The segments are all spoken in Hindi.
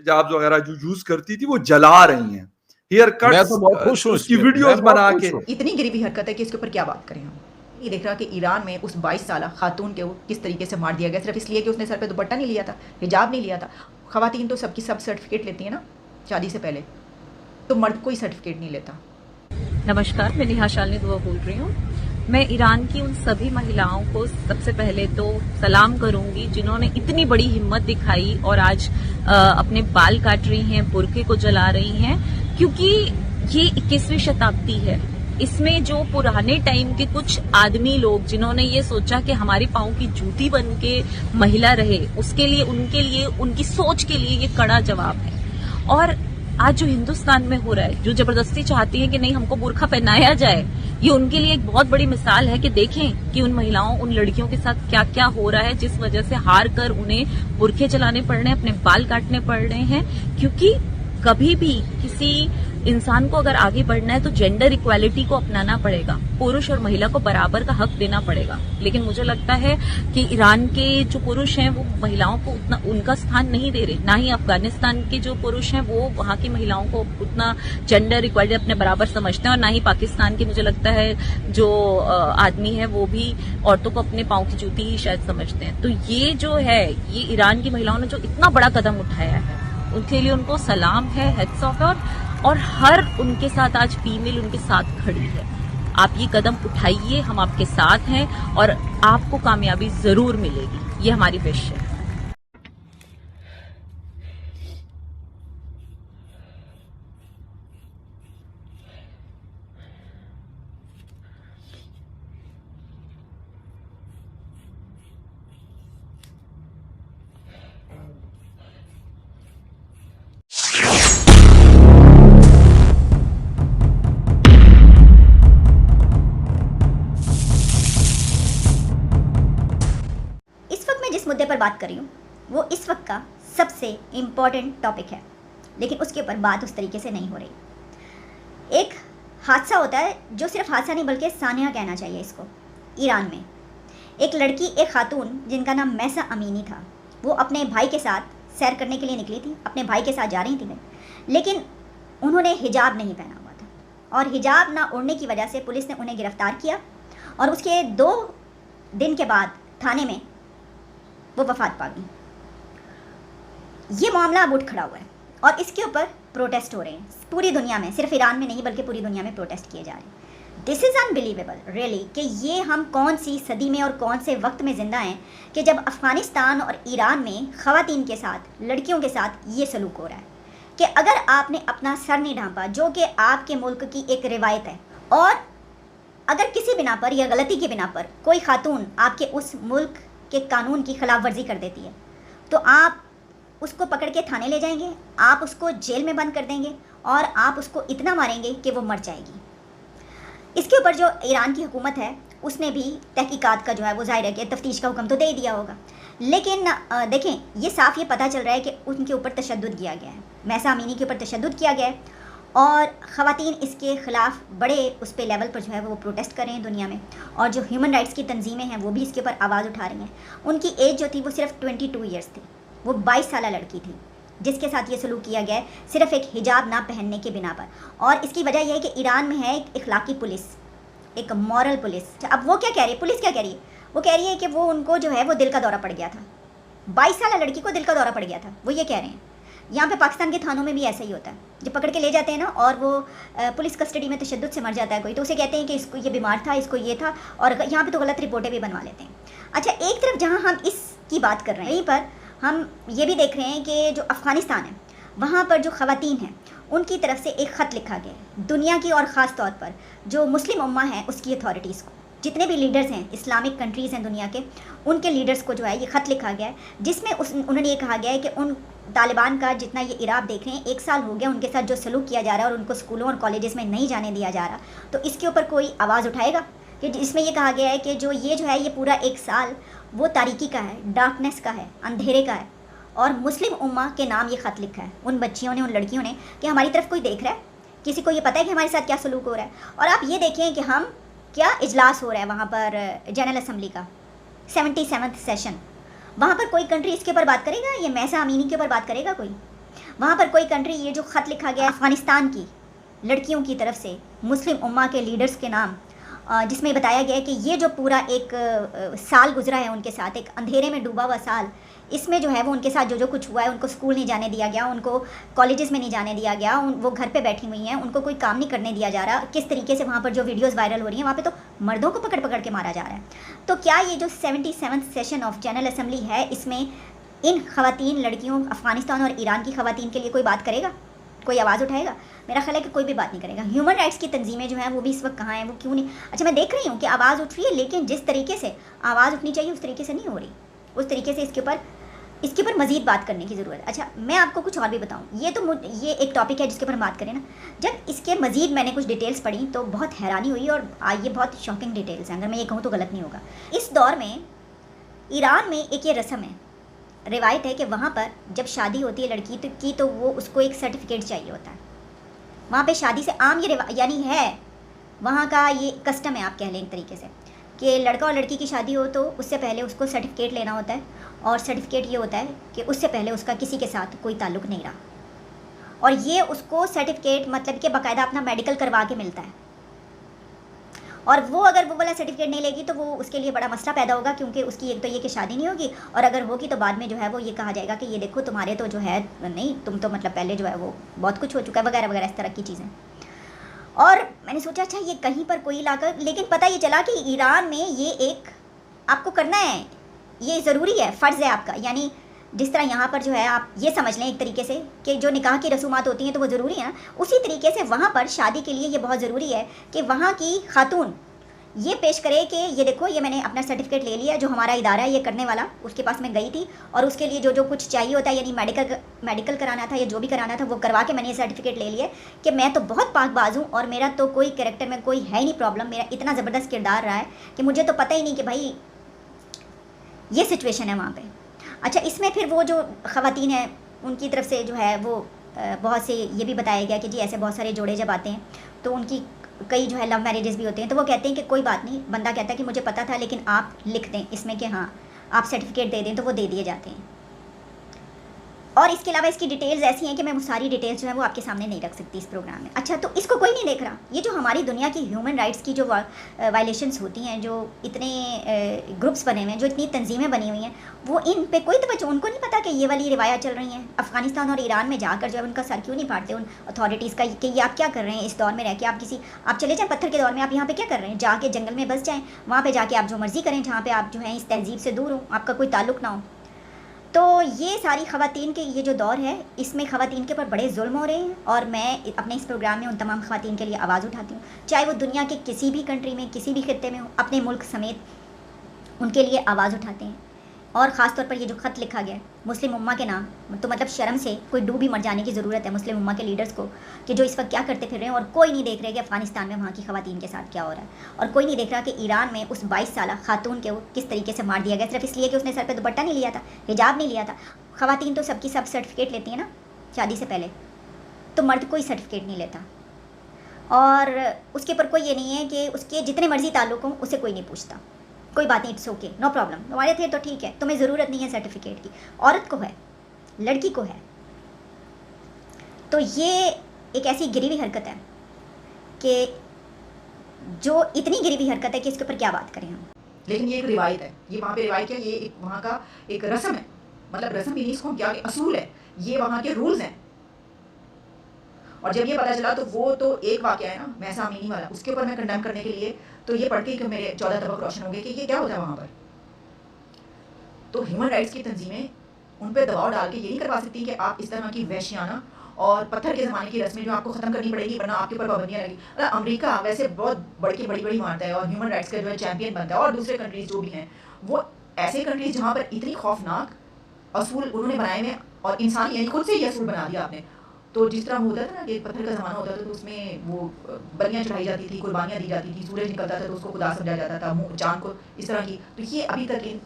हिजाब वगैरह जो यूज करती थी वो जला रही हैं, हेयर मैं कट्स, तो बहुत खुश हूँ उसकी इसमें, वीडियोस मैं बहुत बना खुश के। हूँ। इतनी गरीबी हरकत है कि इसके ऊपर क्या बात करें हम। ये देख रहा कि ईरान में उस 22 साल खातून के किस तरीके से मार दिया गया, सिर्फ इसलिए कि उसने सर पे दुपट्टा नहीं लिया था, हिजाब नहीं लिया था। खवातीन तो सबकी सब सर्टिफिकेट लेती है ना शादी से पहले, तो मर्द कोई सर्टिफिकेट नहीं लेता। नमस्कार, मैं नेहा शालिनी दुआ बोल रही हूँ। मैं ईरान की उन सभी महिलाओं को सबसे पहले तो सलाम करूंगी जिन्होंने इतनी बड़ी हिम्मत दिखाई और आज अपने बाल काट रही हैं, बुर्के को जला रही हैं, क्योंकि ये 21वीं शताब्दी है। इसमें जो पुराने टाइम के कुछ आदमी लोग जिन्होंने ये सोचा कि हमारे पाँव की जूती बन के महिला रहे, उसके लिए उनके लिए उनकी सोच के लिए ये कड़ा जवाब है। और आज जो हिंदुस्तान में हो रहा है, जो जबरदस्ती चाहती है कि नहीं हमको बुर्का पहनाया जाए, ये उनके लिए एक बहुत बड़ी मिसाल है कि देखें कि उन महिलाओं, उन लड़कियों के साथ क्या क्या हो रहा है, जिस वजह से हार कर उन्हें बुर्के चलाने पड़ रहे हैं, अपने बाल काटने पड़ रहे हैं। क्योंकि कभी भी किसी इंसान को अगर आगे बढ़ना है तो जेंडर इक्वालिटी को अपनाना पड़ेगा, पुरुष और महिला को बराबर का हक देना पड़ेगा। लेकिन मुझे लगता है कि ईरान के जो पुरुष हैं वो महिलाओं को उतना उनका स्थान नहीं दे रहे, ना ही अफगानिस्तान के जो पुरुष हैं वो वहां की महिलाओं को उतना जेंडर इक्वालिटी अपने बराबर समझते हैं, और ना ही पाकिस्तान के मुझे लगता है जो आदमी है वो भी औरतों को अपने पांव की जूती ही शायद समझते हैं। तो ये जो है, ये ईरान की महिलाओं ने जो इतना बड़ा कदम उठाया है, उनके लिए उनको सलाम है, हेड्स ऑफ है। और हर उनके साथ आज फीमेल उनके साथ खड़ी है। आप ये कदम उठाइए, हम आपके साथ हैं और आपको कामयाबी जरूर मिलेगी, ये हमारी विश है। जिस मुद्दे पर बात कर रही हूँ वो इस वक्त का सबसे इम्पॉर्टेंट टॉपिक है, लेकिन उसके ऊपर बात उस तरीके से नहीं हो रही। एक हादसा होता है जो सिर्फ हादसा नहीं बल्कि सानिया कहना चाहिए इसको। ईरान में एक लड़की, एक खातून जिनका नाम मैसा अमीनी था, वो अपने भाई के साथ सैर करने के लिए निकली थी, अपने भाई के साथ जा रही थी, लेकिन उन्होंने हिजाब नहीं पहना हुआ था और हिजाब ना ओढ़ने की वजह से पुलिस ने उन्हें गिरफ्तार किया और उसके 2 दिन के बाद थाने में वो वफात पा गई। ये मामला अब उठ खड़ा हुआ है और इसके ऊपर प्रोटेस्ट हो रहे हैं पूरी दुनिया में, सिर्फ ईरान में नहीं बल्कि पूरी दुनिया में प्रोटेस्ट किए जा रहे हैं। दिस इज़ अनबिलीवेबल रियली कि ये हम कौन सी सदी में और कौन से वक्त में ज़िंदा हैं कि जब अफ़गानिस्तान और ईरान में ख़वातीन के साथ, लड़कियों के साथ ये सलूक हो रहा है कि अगर आपने अपना सर नहीं ढांपा, जो कि आपके मुल्क की एक रिवायत है, और अगर किसी बिना पर या गलती की बिना पर कोई खातून आपके उस मुल्क के कानून की खिलाफ वर्जी कर देती है, तो आप उसको पकड़ के थाने ले जाएंगे, आप उसको जेल में बंद कर देंगे और आप उसको इतना मारेंगे कि वो मर जाएगी। इसके ऊपर जो ईरान की हुकूमत है उसने भी तहकीकात का जो है वो ज़ाहिर है कि तफ्तीश का हुक्म तो दे दिया होगा, लेकिन देखें ये साफ़ ये पता चल रहा है कि उनके ऊपर तशद्दुद किया गया है, मैसा अमीनी के ऊपर तशद्दुद किया गया है और ख़वातीन इसके ख़िलाफ़ बड़े उस पे लेवल पर जो है वो प्रोटेस्ट कर रहे हैं दुनिया में, और जो ह्यूमन राइट्स की तंजीमें हैं वो भी इसके ऊपर आवाज़ उठा रही हैं। उनकी एज जो थी वो सिर्फ 22 ईयर्स थी, वो 22 साल लड़की थी जिसके साथ ये सलूक किया गया है सिर्फ एक हिजाब ना पहनने के बिना पर। और इसकी वजह यह है कि ईरान में है एक इखलाकी पुलिस, एक मॉरल पुलिस। अब वो क्या कह रही है, पुलिस क्या कह रही है, वो कह रही है कि वो उनको जो है वो दिल का दौरा पड़ गया था, 22 साल लड़की को दिल का दौरा पड़ गया था, वो ये कह रहे हैं। यहाँ पे पाकिस्तान के थानों में भी ऐसा ही होता है, जब पकड़ के ले जाते हैं ना और वो पुलिस कस्टडी में तशद्दुद से मर जाता है कोई, तो उसे कहते हैं कि इसको ये बीमार था, इसको ये था, और यहाँ पे तो गलत रिपोर्टें भी बनवा लेते हैं। अच्छा, एक तरफ जहाँ हम इसकी बात कर रहे हैं, यहीं पर हम ये भी देख रहे हैं कि जो अफ़गानिस्तान है वहाँ पर जो ख़वातीन हैं उनकी तरफ से एक ख़त लिखा गया है दुनिया की और ख़ास तौर पर जो मुस्लिम उम्मा है उसकी अथॉरिटीज़ को, जितने भी लीडर्स हैं, इस्लामिक कंट्रीज़ हैं दुनिया के, उनके लीडर्स को जो है ये ख़त लिखा गया है जिसमें उन्होंने ये कहा गया है कि उन तालिबान का जितना ये इराक़ देख रहे हैं, 1 साल हो गया उनके साथ जो सलूक किया जा रहा है और उनको स्कूलों और कॉलेजेस में नहीं जाने दिया जा रहा, तो इसके ऊपर कोई आवाज़ उठाएगा। कि जिसमें ये कहा गया है कि जो ये जो है ये पूरा 1 साल वो तारीकी का है, डार्कनेस का है, अंधेरे का है, और मुस्लिम उम्मा के नाम ये ख़त लिखा है उन बच्चियों ने, उन लड़कियों ने, कि हमारी तरफ कोई देख रहा है, किसी को ये पता है कि हमारे साथ क्या सलूक हो रहा है। और आप ये देखें कि हम क्या इजलास हो रहा है वहाँ पर जनरल असम्बली का 77वां सेशन, वहाँ पर कोई कंट्री इसके ऊपर बात करेगा, ये मैसा अमीनी के ऊपर बात करेगा कोई? वहाँ पर कोई कंट्री, ये जो ख़त लिखा गया है अफ़गानिस्तान की लड़कियों की तरफ से मुस्लिम उम्मा के लीडर्स के नाम, जिसमें बताया गया है कि ये जो पूरा एक साल गुजरा है उनके साथ, एक अंधेरे में डूबा हुआ साल, इसमें जो है वो उनके साथ जो जो कुछ हुआ है, उनको स्कूल नहीं जाने दिया गया, उनको कॉलेजेस में नहीं जाने दिया गया, वो घर पे बैठी हुई हैं, उनको कोई काम नहीं करने दिया जा रहा। किस तरीके से वहाँ पर जो वीडियोस वायरल हो रही हैं, वहाँ पे तो मर्दों को पकड़ पकड़ के मारा जा रहा है। तो क्या ये जो 77th session of general assembly है, इसमें इन ख़वातीन लड़कियों अफ़गानिस्तान और ईरान की ख़वातीन के लिए कोई बात करेगा, कोई आवाज़ उठाएगा? मेरा ख्याल है कि कोई भी बात नहीं करेगा। ह्यूमन राइट्स की तंजीमें जो हैं वो भी इस वक्त कहाँ हैं, वो क्यों नहीं? अच्छा, मैं देख रही हूँ कि आवाज़ उठ रही है, लेकिन जिस तरीके से आवाज़ उठनी चाहिए उस तरीके से नहीं हो रही। उस तरीके से इसके ऊपर मज़ीद बात करने की ज़रूरत है। अच्छा, मैं आपको कुछ और भी बताऊँ, ये एक टॉपिक है जिसके ऊपर हम बात करें ना। जब इसके मज़ीद मैंने कुछ डिटेल्स पढ़ी तो बहुत हैरानी हुई, और ये बहुत शॉकिंग डिटेल्स हैं, अगर मैं ये कहूँ तो गलत नहीं होगा। इस दौर में ईरान में एक ये रस्म है, रिवायत है कि वहाँ पर जब शादी होती है लड़की की तो वो उसको एक सर्टिफिकेट चाहिए होता है। वहाँ पे शादी से आम ये यानी है वहाँ का ये कस्टम है, आप कह लें एक तरीके से, कि लड़का और लड़की की शादी हो तो उससे पहले उसको सर्टिफिकेट लेना होता है, और सर्टिफिकेट ये होता है कि उससे पहले उसका किसी के साथ कोई ताल्लुक़ नहीं रहा, और ये उसको सर्टिफिकेट मतलब कि बाकायदा अपना मेडिकल करवा के मिलता है। और वो अगर वो वाला सर्टिफिकेट नहीं लेगी तो वो उसके लिए बड़ा मसला पैदा होगा, क्योंकि उसकी एक तो ये कि शादी नहीं होगी, और अगर होगी तो बाद में जो है वो ये कहा जाएगा कि ये देखो तुम्हारे तो जो है नहीं, तुम तो मतलब पहले जो है वो बहुत कुछ हो चुका है, वगैरह वगैरह, इस तरह की चीज़ें। और मैंने सोचा अच्छा ये कहीं पर कोई इलाका, लेकिन पता ये चला कि ईरान में ये एक आपको करना है, ये ज़रूरी है, फ़र्ज़ है आपका। यानी जिस तरह यहाँ पर जो है आप ये समझ लें एक तरीके से कि जो निकाह की रसूमात होती हैं तो वो ज़रूरी है ना, उसी तरीके से वहाँ पर शादी के लिए ये बहुत ज़रूरी है कि वहाँ की खातून ये पेश करे कि ये देखो ये मैंने अपना सर्टिफिकेट ले लिया, जो हमारा इदारा है ये करने वाला, उसके पास मैं गई थी और उसके लिए जो जो कुछ चाहिए होता है, यानी मेडिकल कराना था या जो भी कराना था वो करवा के मैंने ये सर्टिफिकेट ले लिया कि मैं तो बहुत पाकबाज हूँ और मेरा तो कोई कैरेक्टर में कोई है ही नहीं प्रॉब्लम, मेरा इतना ज़बरदस्त किरदार रहा है कि मुझे तो पता ही नहीं कि भाई ये सिचुएशन है वहाँ पर। अच्छा, इसमें फिर वो जो ख़वातीन हैं उनकी तरफ से जो है वो बहुत से ये भी बताया गया कि जी ऐसे बहुत सारे जोड़े जब आते हैं तो उनकी कई जो है लव मैरिजेस भी होते हैं, तो वो कहते हैं कि कोई बात नहीं, बंदा कहता है कि मुझे पता था लेकिन आप लिख दें इसमें कि हाँ आप सर्टिफिकेट दे दें, तो वो दे दिए जाते हैं। और इसके अलावा इसकी डिटेल्स ऐसी हैं कि मैं वो सारी डिटेल्स जो है वो आपके सामने नहीं रख सकती इस प्रोग्राम में। अच्छा, तो इसको कोई नहीं देख रहा। ये जो हमारी दुनिया की ह्यूमन राइट्स की जो वायलेशंस होती हैं, जो इतने ग्रुप्स बने हुए हैं, जो इतनी तंजीमें बनी हुई हैं, वो इन पे कोई तवज्जो, उनको नहीं पता कि ये वाली रिवायत चल रही हैं। अफ़गानिस्तान और ईरान में जाकर जो है उनका सर क्यों नहीं फाड़ते उन अथॉरिटीज़ का कि ये आप क्या कर रहे हैं इस दौर में रह के, आप चले जाएँ पत्थर के दौर में, आप यहाँ पर क्या कर रहे हैं, जाके जंगल में बस जाएँ, वहाँ पर जाके आप जो मर्ज़ी करें, जहाँ पर आप जो है इस तहजीब से दूर हो, आपका कोई ताल्लुक़ ना हो। तो ये सारी ख़वातीन के ये जो दौर है, इसमें ख़वातीन के ऊपर बड़े जुल्म हो रहे हैं, और मैं अपने इस प्रोग्राम में उन तमाम ख़वातीन के लिए आवाज़ उठाती हूँ, चाहे वो दुनिया के किसी भी कंट्री में, किसी भी खित्ते में हो, अपने मुल्क समेत उनके लिए आवाज़ उठाते हैं। और ख़ास तौर पर ये जो ख़त लिखा गया है मुस्लिम उम्मा के नाम, तो मतलब शर्म से कोई डूब ही मर जाने की ज़रूरत है मुस्लिम उम्मा के लीडर्स को, कि जो इस वक्त क्या करते फिर रहे हैं, और कोई नहीं देख रहे कि अफ़गानिस्तान में वहाँ की ख़वातीन के साथ क्या हो रहा है, और कोई नहीं देख रहा कि ईरान में उस 22 साल खातून के किस तरीके से मार दिया गया, सिर्फ इसलिए कि उसने सर पर दुपट्टा नहीं लिया था, हिजाब नहीं लिया था। ख़वातीन तो सबकी सब सर्टिफिकेट लेती हैं ना शादी से पहले, तो मर्द कोई सर्टिफिकेट नहीं लेता, और उसके ऊपर कोई ये नहीं है कि उसके जितने मर्जी ताल्लुक़ हों उसे कोई नहीं पूछता, कोई बात नहीं, इट्स ओके, नो प्रॉब्लम, तुम्हारे थे तो ठीक है, तुम्हें ज़रूरत नहीं है सर्टिफिकेट की। औरत को है, लड़की को है। तो ये एक ऐसी गिरी हुई हरकत है कि जो इतनी गिरी हुई हरकत है कि इसके ऊपर क्या बात करें हम। लेकिन ये एक रिवायत है, ये वहाँ पे रिवायत है, ये एक वहाँ का एक रस्म है, मतलब रस्म भी नहीं, इसको हम क्या असूल है, ये वहाँ के रूल्स हैं। और जब ये पता चला तो वो तो एक वाक़या है ना महसा अमीनी वाला, उसके ऊपर मैं कंडेम करने के लिए तो ये पढ़ के कि मेरे 14 तबक रोशन हो गए कि ये क्या होता है वहाँ पर। तो ह्यूमन राइट्स की तंजीमें उन पर दबाव डाल के ये नहीं करवा सकती कि आप इस तरह की वहशियाना और पत्थर के ज़माने की रस्में जो आपको ख़त्म करनी पड़ेगी, वरना आपके ऊपर पाबंदियाँ लगी। अमेरिका वैसे बहुत बड़ी मारता है और ह्यूमन राइट्स का जो है चैम्पियन बनता है, और दूसरे कंट्रीज़ जो भी हैं वो ऐसे कंट्रीज़ जहाँ पर इतनी खौफनाक असूल उन्होंने बनाए हैं, और इंसानी यानी खुद से ये असूल बना दिया आपने। तो जिस तरह होता था ना कि पत्थर का ज़माना होता था तो उसमें वो बलियाँ चढ़ाई जाती थी, कुर्बानियाँ दी जाती थी, सूरज निकलता था तो उसको खुदा समझा जाता था, मुँह चाँद को, इस तरह की। तो ये अभी तक इन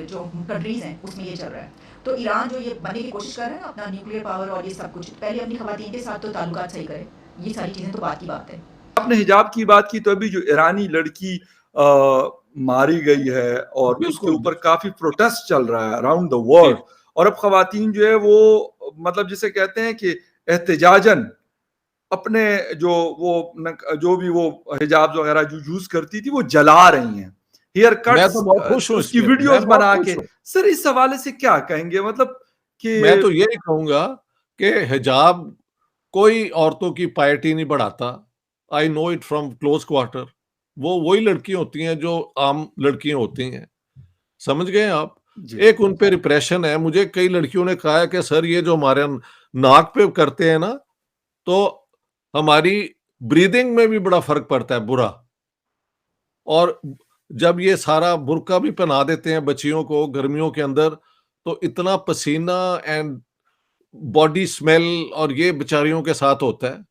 जो कंट्रीज़ हैं उसमें ये चल रहा है। तो ईरान जो ये बनने की कोशिश कर रहा है ना अपना न्यूक्लियर पावर और ये सब कुछ, पहले अपनी ख़वातीन के साथ तो ताल्लुकात सही करे, ये सारी चीज़ें तो बात की बात है। आपने हिजाब की बात की, तो अभी जो ईरानी लड़की मारी गई है और उसके ऊपर काफ़ी प्रोटेस्ट चल रहा है अराउंड द वर्ल्ड, और अब ख़वातीन जो है वो मतलब जिसे कहते हैं कि एहतिजाजन अपने जो भी वो हिजाब वगैरह जो यूज करती थी वो जला रही हैं, हेयर मैं कट्स तो बहुत खुश हूँ उसकी इसमें, वीडियोस मैं बहुत बना खुश के। हूँ। सर इस हवाले से क्या कहेंगे, मतलब कि मैं तो यही कहूंगा कि हिजाब कोई औरतों की पायटी नहीं बढ़ाता। I know it from close quarter. वो वही लड़कियां होती हैं जो आम लड़कियां होती हैं, समझ गए आप। जी एक उन पे रिप्रेशन है। मुझे कई लड़कियों ने कहा है कि सर ये जो हमारे नाक पे करते हैं ना, तो हमारी ब्रीदिंग में भी बड़ा फर्क पड़ता है, बुरा। और जब ये सारा बुर्का भी पहना देते हैं बच्चियों को गर्मियों के अंदर, तो इतना पसीना एंड बॉडी स्मेल और ये बेचारियों के साथ होता है।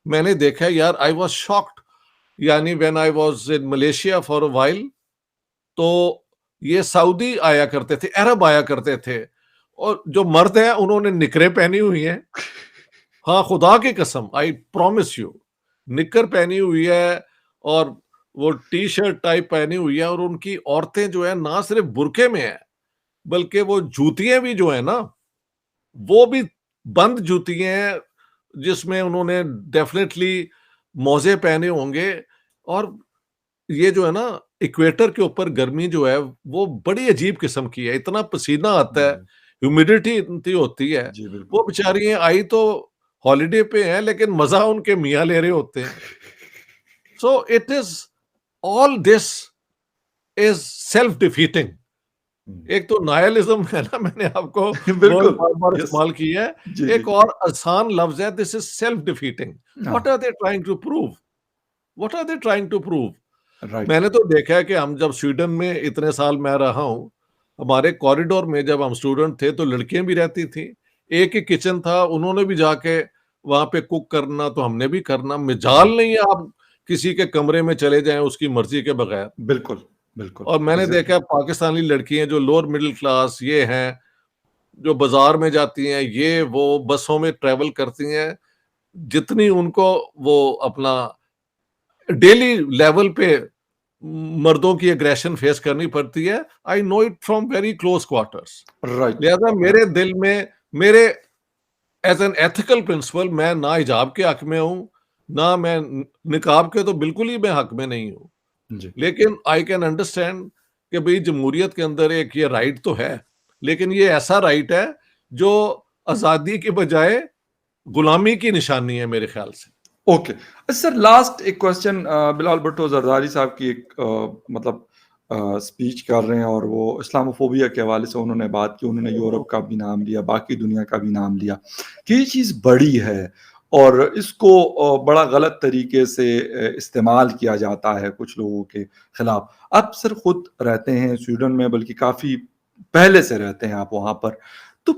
मैंने देखा है यार, आई वाज शॉक्ड। यानी when I was in Malaysia for a while, तो ये सऊदी आया करते थे, अरब आया करते थे, और जो मर्द हैं उन्होंने निकरें पहनी हुई हैं। हाँ, खुदा की कसम, आई प्रॉमिस यू, निक्कर पहनी हुई है और वो टी शर्ट टाइप पहनी हुई है, और उनकी औरतें जो है ना सिर्फ बुरके में है, बल्कि वो जूतियां भी जो है ना, वो भी बंद जूतियां हैं, जिसमें उन्होंने डेफिनेटली मोजे पहने होंगे। और ये जो है ना, इक्वेटर के ऊपर गर्मी जो है वो बड़ी अजीब किस्म की है, इतना पसीना आता है, ह्यूमिडिटी इतनी होती है। जी बिल्कुल। वो बेचारी आई तो हॉलिडे पे हैं, लेकिन मजा उनके मियाँ ले रहे होते हैं। So it is all this is self defeating. एक तो नायलिज्म है ना, मैंने आपको बिल्कुल, बार बार यस। इस्तेमाल की है। जी एक जी। और आसान लफ्ज है, दिस इज सेल्फ डिफीटिंग। हाँ, what are they trying to prove? What are they trying to prove? Right. मैंने तो देखा है कि हम जब स्वीडन में इतने साल मैं रहा हूँ, हमारे कॉरिडोर में जब हम स्टूडेंट थे तो लड़कियां भी रहती थी। एक ही किचन था, उन्होंने भी जाके वहां पे कुक करना, तो हमने भी करना। मजाल नहीं है आप किसी के कमरे में चले जाएं उसकी मर्जी के बगैर। बिल्कुल बिल्कुल, और मैंने एग्जैक्टली। देखा है पाकिस्तानी लड़कियां जो लोअर मिडिल क्लास ये हैं, जो बाजार में जाती हैं, ये वो बसों में ट्रेवल करती हैं, जितनी उनको वो अपना डेली लेवल पे मर्दों की एग्रेशन फेस करनी पड़ती है, I know it from very close quarters. Right. लिहाजा मेरे दिल में, मेरे एज एन एथिकल प्रिंसिपल, मैं ना हिजाब के हक में हूं, ना मैं निकाब के, तो बिल्कुल ही मैं हक में नहीं हूं। जी लेकिन आई कैन अंडरस्टैंड कि भाई जमहूरियत के अंदर एक ये राइट तो है, लेकिन ये ऐसा राइट है जो आजादी की बजाय गुलामी की निशानी है मेरे ख्याल से। ओके। सर लास्ट एक क्वेश्चन, बिलाल भुट्टो जरदारी साहब की एक मतलब स्पीच कर रहे हैं और वो इस्लामोफोबिया के हवाले से उन्होंने बात की, उन्होंने यूरोप का भी नाम लिया, बाकी दुनिया का भी नाम लिया कि ये चीज़ बड़ी है और इसको बड़ा गलत तरीके से इस्तेमाल किया जाता है कुछ लोगों के खिलाफ। आप सर खुद रहते हैं स्वीडन में, बल्कि काफ़ी पहले से रहते हैं आप वहाँ पर, तो